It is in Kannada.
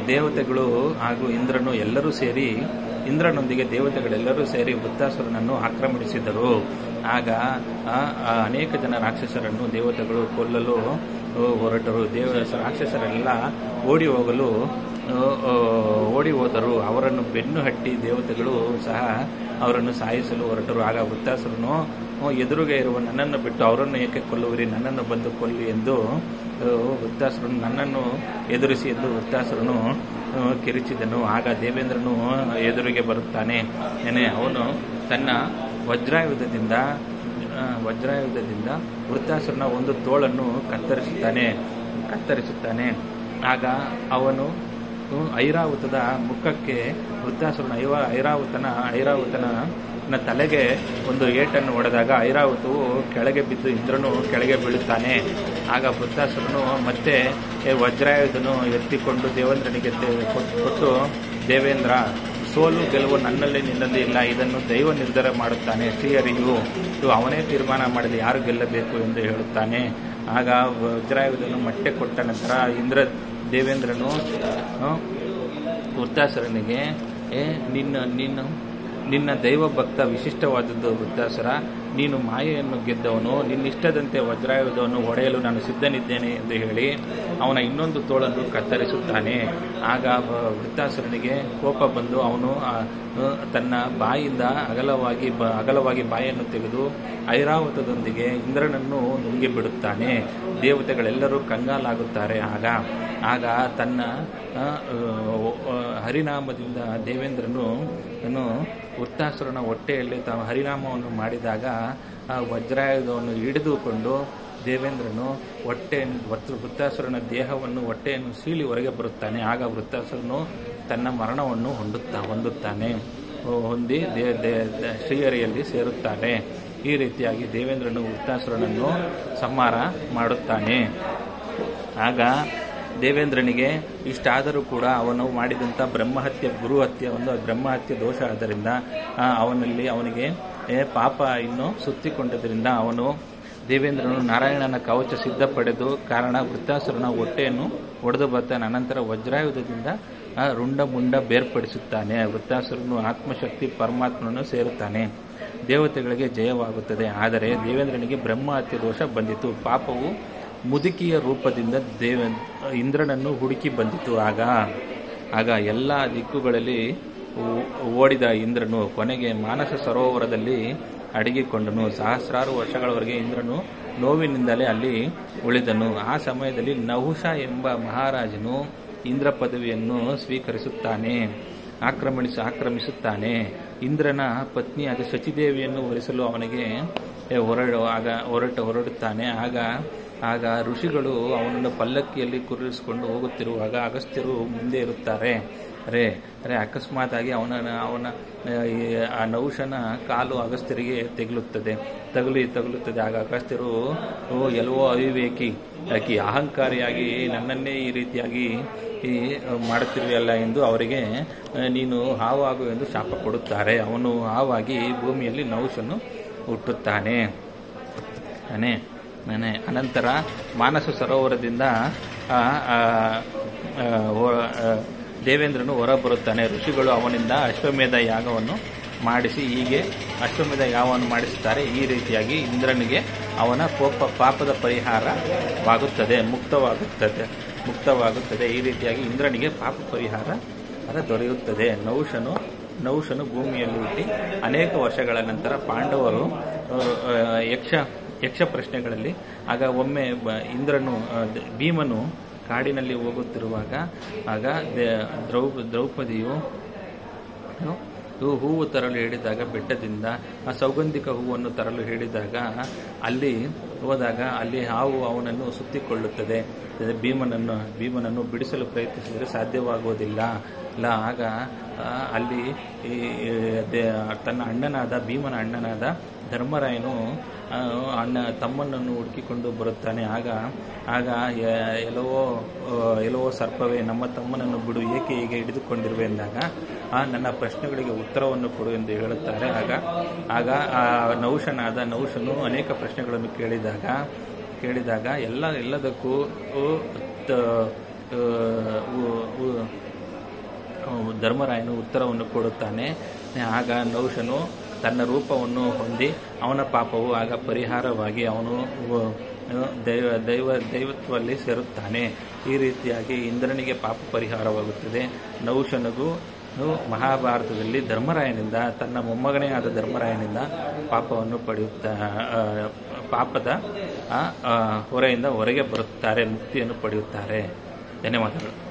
ದೇವತೆಗಳು ಹಾಗೂ ಇಂದ್ರನು ಎಲ್ಲರೂ ಸೇರಿ ಇಂದ್ರನೊಂದಿಗೆ ದೇವತೆಗಳೆಲ್ಲರೂ ಸೇರಿ ವೃತ್ತಾಸುರನನ್ನು ಆಕ್ರಮಿಸಿದರು. ಆಗ ಅನೇಕ ಜನ ರಾಕ್ಷಸರನ್ನು ದೇವತೆಗಳು ಕೊಲ್ಲಲು ಹೊರಟರು. ರಾಕ್ಷಸರೆಲ್ಲ ಓಡಿ ಹೋದರು. ಅವರನ್ನು ಬೆನ್ನು ಹಟ್ಟಿ ದೇವತೆಗಳು ಸಹ ಅವರನ್ನು ಸಾಯಿಸಲು ಹೊರಟರು. ಆಗ ವೃತ್ತಾಸುರನು, ಎದುರುಗೆ ಇರುವ ನನ್ನನ್ನು ಬಿಟ್ಟು ಅವರನ್ನು ಏಕೆ ಕೊಲ್ಲುವಿರಿ, ನನ್ನನ್ನು ಬಂದು ಕೊಲ್ಲಿ ಎಂದು ವೃತ್ತಾಸುರನು ನನ್ನನ್ನು ಎದುರಿಸಿ ಎಂದು ವೃತ್ತಾಸುರನು ಕಿರಿಚಿದನು. ಆಗ ದೇವೇಂದ್ರನು ಎದುರಿಗೆ ಬರುತ್ತಾನೆ. ಅವನು ತನ್ನ ವಜ್ರಾಯುಧದಿಂದ ವೃತ್ತಾಸುರನ ಒಂದು ತೋಳನ್ನು ಕತ್ತರಿಸುತ್ತಾನೆ. ಆಗ ಅವನು ಐರಾವತದ ಮುಖಕ್ಕೆ ವೃತ್ತಾಸುರನ ಐರಾವತನ ತಲೆಗೆ ಒಂದು ಏಟನ್ನು ಹೊಡೆದಾಗ ಐರಾವತವು ಕೆಳಗೆ ಬಿದ್ದು ಇಂದ್ರನು ಕೆಳಗೆ ಬೀಳುತ್ತಾನೆ. ಆಗ ವೃತ್ತಾಸುರನು ಮತ್ತೆ ವಜ್ರಾಯುಧನು ಎತ್ತಿಕೊಂಡು ದೇವೇಂದ್ರನಿಗೆ ಕೊಟ್ಟು, ದೇವೇಂದ್ರ, ಸೋಲು ಗೆಲುವು ನನ್ನಲ್ಲಿ ನಿನ್ನಲ್ಲಿ ಇಲ್ಲ, ಇದನ್ನು ದೈವ ನಿರ್ಧಾರ ಮಾಡುತ್ತಾನೆ, ಶ್ರೀಹರಿಯು ಅವನೇ ತೀರ್ಮಾನ ಮಾಡಲಿ ಯಾರು ಗೆಲ್ಲಬೇಕು ಎಂದು ಹೇಳುತ್ತಾನೆ. ಆಗ ವಜ್ರಾಯುಧನು ಮೊಟ್ಟೆ ಕೊಟ್ಟ ನಂತರ ದೇವೇಂದ್ರನು ವೃತ್ತಾಸುರನಿಗೆ, ನಿನ್ನ ದೈವ ಭಕ್ತ ವಿಶಿಷ್ಟವಾದದ್ದು ವೃತ್ತಾಸುರ, ನೀನು ಮಾಯೆಯನ್ನು ಗೆದ್ದವನು, ನಿನ್ನಿಷ್ಟದಂತೆ ವಜ್ರಾಯುಧವನ್ನು ಹೊಡೆಯಲು ನಾನು ಸಿದ್ಧನಿದ್ದೇನೆ ಎಂದು ಹೇಳಿ ಅವನ ಇನ್ನೊಂದು ತೋಳನ್ನು ಕತ್ತರಿಸುತ್ತಾನೆ. ಆಗ ವೃತ್ತಾಸುರನಿಗೆ ಕೋಪ ಬಂದು ಅವನು ತನ್ನ ಬಾಯಿಂದ ಅಗಲವಾಗಿ ಬಾಯನ್ನು ತೆಗೆದು ಐರಾವತದೊಂದಿಗೆ ಇಂದ್ರನನ್ನು ನುಂಗಿಬಿಡುತ್ತಾನೆ. ದೇವತೆಗಳೆಲ್ಲರೂ ಕಂಗಾಲಾಗುತ್ತಾರೆ. ಆಗ ತನ್ನ ಹರಿನಾಮದಿಂದ ದೇವೇಂದ್ರನು ವೃತ್ತಾಸುರನ ಹೊಟ್ಟೆಯಲ್ಲಿ ತಾನು ಹರಿನಾಮವನ್ನು ಮಾಡಿದಾಗ ವಜ್ರಾಯುಧವನ್ನು ಹಿಡಿದುಕೊಂಡು ದೇವೇಂದ್ರನು ವೃತ್ತಾಸುರನ ಹೊಟ್ಟೆಯನ್ನು ಸೀಳಿ ಹೊರಗೆ ಬರುತ್ತಾನೆ. ಆಗ ವೃತ್ತಾಸುರನು ತನ್ನ ಮರಣವನ್ನು ಹೊಂದಿ ಶ್ರೀಹರಿಯಲ್ಲಿ ಸೇರುತ್ತಾನೆ. ಈ ರೀತಿಯಾಗಿ ದೇವೇಂದ್ರನು ವೃತ್ತಾಸುರನನ್ನು ಸಂಹಾರ ಮಾಡುತ್ತಾನೆ. ಆಗ ದೇವೇಂದ್ರನಿಗೆ ಇಷ್ಟಾದರೂ ಕೂಡ ಅವನು ಮಾಡಿದಂಥ ಬ್ರಹ್ಮಹತ್ಯೆ ದೋಷ ಆದ್ದರಿಂದ ಅವನಿಗೆ ಪಾಪ ಇನ್ನೂ ಸುತ್ತಿಕೊಂಡದ್ರಿಂದ ಅವನು ದೇವೇಂದ್ರನು ನಾರಾಯಣನ ಕವಚ ಸಿದ್ಧಪಡೆದು ಕಾರಣ ವೃತ್ತಾಸುರನ ಹೊಟ್ಟೆಯನ್ನು ಒಡೆದು ಬರ್ತಾನೆ. ಅನಂತರ ವಜ್ರಾಯುಧದಿಂದ ರುಂಡ ಬೇರ್ಪಡಿಸುತ್ತಾನೆ. ವೃತ್ತಾಸುರನು ಆತ್ಮಶಕ್ತಿ ಪರಮಾತ್ಮನನ್ನು ಸೇರುತ್ತಾನೆ. ದೇವತೆಗಳಿಗೆ ಜಯವಾಗುತ್ತದೆ. ಆದರೆ ದೇವೇಂದ್ರನಿಗೆ ಬ್ರಹ್ಮಹತ್ಯೆ ದೋಷ ಬಂದಿತು. ಪಾಪವು ಮುದುಕಿಯ ರೂಪದಿಂದ ಇಂದ್ರನನ್ನು ಹುಡುಕಿ ಬಂದಿತು. ಆಗ ಎಲ್ಲ ದಿಕ್ಕುಗಳಲ್ಲಿ ಓಡಿದ ಇಂದ್ರನು ಕೊನೆಗೆ ಮಾನಸ ಸರೋವರದಲ್ಲಿ ಅಡಗಿಕೊಂಡನು. ಸಹಸ್ರಾರು ವರ್ಷಗಳವರೆಗೆ ಇಂದ್ರನು ನೋವಿನಿಂದಲೇ ಅಲ್ಲಿ ಉಳಿದನು. ಆ ಸಮಯದಲ್ಲಿ ನಹುಷ ಎಂಬ ಮಹಾರಾಜನು ಇಂದ್ರ ಪದವಿಯನ್ನು ಸ್ವೀಕರಿಸುತ್ತಾನೆ, ಆಕ್ರಮಿಸುತ್ತಾನೆ. ಇಂದ್ರನ ಪತ್ನಿಯಾದ ಶಚಿದೇವಿಯನ್ನು ವರಿಸಲು ಅವನಿಗೆ ಹೊರಡುತ್ತಾನೆ. ಆಗ ಋಷಿಗಳು ಅವನನ್ನು ಪಲ್ಲಕ್ಕಿಯಲ್ಲಿ ಕೂರಿಸಿಕೊಂಡು ಹೋಗುತ್ತಿರುವಾಗ ಅಗಸ್ತ್ಯರು ಮುಂದೆ ಇರುತ್ತಾರೆ. ಅಕಸ್ಮಾತ್ ಆಗಿ ಅವನ ಆ ನಹುಷನ ಕಾಲು ಅಗಸ್ತ್ಯರಿಗೆ ತಗುಲುತ್ತದೆ. ಆಗ ಅಗಸ್ತ್ಯರು, ಎಲ್ಲವೋ ಅವಿವೇಕಿ, ಅಹಂಕಾರಿಯಾಗಿ ನನ್ನನ್ನೇ ಈ ರೀತಿಯಾಗಿ ಮಾಡುತ್ತಿರುವೆಯಲ್ಲ ಎಂದು ಅವರಿಗೆ ನೀನು ಹಾವಾಗು ಎಂದು ಶಾಪ ಕೊಡುತ್ತಾರೆ. ಅವನು ಹಾವಾಗಿ ಭೂಮಿಯಲ್ಲಿ ನಹುಷನು ಹುಟ್ಟುತ್ತಾನೆ. ಅನಂತರ ಮಾನಸ ಸರೋವರದಿಂದ ದೇವೇಂದ್ರನು ಹೊರಬರುತ್ತಾನೆ. ಋಷಿಗಳು ಅವನಿಂದ ಅಶ್ವಮೇಧ ಯಾಗವನ್ನು ಮಾಡಿಸುತ್ತಾರೆ. ಈ ರೀತಿಯಾಗಿ ಇಂದ್ರನಿಗೆ ಅವನ ಪಾಪದ ಪರಿಹಾರವಾಗುತ್ತದೆ, ಮುಕ್ತವಾಗುತ್ತದೆ. ಈ ರೀತಿಯಾಗಿ ಇಂದ್ರನಿಗೆ ಪಾಪ ಪರಿಹಾರ ದೊರೆಯುತ್ತದೆ. ನಹುಷನು ಭೂಮಿಯಲ್ಲಿ ಹುಟ್ಟಿ ಅನೇಕ ವರ್ಷಗಳ ನಂತರ ಪಾಂಡವರು ಯಕ್ಷ ಪ್ರಶ್ನೆಗಳಲ್ಲಿ ಆಗ ಒಮ್ಮೆ ಭೀಮನು ಕಾಡಿನಲ್ಲಿ ಹೋಗುತ್ತಿರುವಾಗ ದ್ರೌಪದಿಯು ಹೂವು ತರಲು ಹೇಳಿದಾಗ ಬೆಟ್ಟದಿಂದ ಆ ಸೌಗಂಧಿಕ ಹೂವನ್ನು ತರಲು ಹೇಳಿದಾಗ ಅಲ್ಲಿ ಹಾವು ಅವನನ್ನು ಸುತ್ತಿಕೊಳ್ಳುತ್ತದೆ. ಭೀಮನನ್ನು ಬಿಡಿಸಲು ಪ್ರಯತ್ನಿಸಿದರೆ ಸಾಧ್ಯವಾಗುವುದಿಲ್ಲ. ಆಗ ಅಲ್ಲಿ ತನ್ನ ಭೀಮನ ಅಣ್ಣನಾದ ಧರ್ಮರಾಯನು ತಮ್ಮನನ್ನು ಹುಡುಕಿಕೊಂಡು ಬರುತ್ತಾನೆ. ಆಗ ಎಲ್ಲವೋ ಸರ್ಪವೇ, ನಮ್ಮ ತಮ್ಮನನ್ನು ಬಿಡು, ಏಕೆ ಹೀಗೆ ಹಿಡಿದುಕೊಂಡಿರುವೆ ಎಂದಾಗ ನನ್ನ ಪ್ರಶ್ನೆಗಳಿಗೆ ಉತ್ತರವನ್ನು ಕೊಡು ಎಂದು ಹೇಳುತ್ತಾರೆ. ಆಗ ಆ ನಹುಷನು ಅನೇಕ ಪ್ರಶ್ನೆಗಳನ್ನು ಕೇಳಿದಾಗ ಎಲ್ಲದಕ್ಕೂ ಧರ್ಮರಾಯನು ಉತ್ತರವನ್ನು ಕೊಡುತ್ತಾನೆ. ಆಗ ನಹುಷನು ತನ್ನ ರೂಪವನ್ನು ಹೊಂದಿ ಅವನ ಪಾಪವು ಆಗ ಪರಿಹಾರವಾಗಿ ಅವನು ದೈವತ್ವದಲ್ಲಿ ಸೇರುತ್ತಾನೆ. ಈ ರೀತಿಯಾಗಿ ಇಂದ್ರನಿಗೆ ಪಾಪ ಪರಿಹಾರವಾಗುತ್ತದೆ. ನಹುಷನಿಗೂ ಮಹಾಭಾರತದಲ್ಲಿ ಧರ್ಮರಾಯನಿಂದ, ತನ್ನ ಮೊಮ್ಮಗನೇ ಆದ ಧರ್ಮರಾಯನಿಂದ ಪಾಪವನ್ನು ಪಾಪದ ಹೊರೆಯಿಂದ ಹೊರಗೆ ಬರುತ್ತಾರೆ, ಮುಕ್ತಿಯನ್ನು ಪಡೆಯುತ್ತಾರೆ. ಧನ್ಯವಾದಗಳು.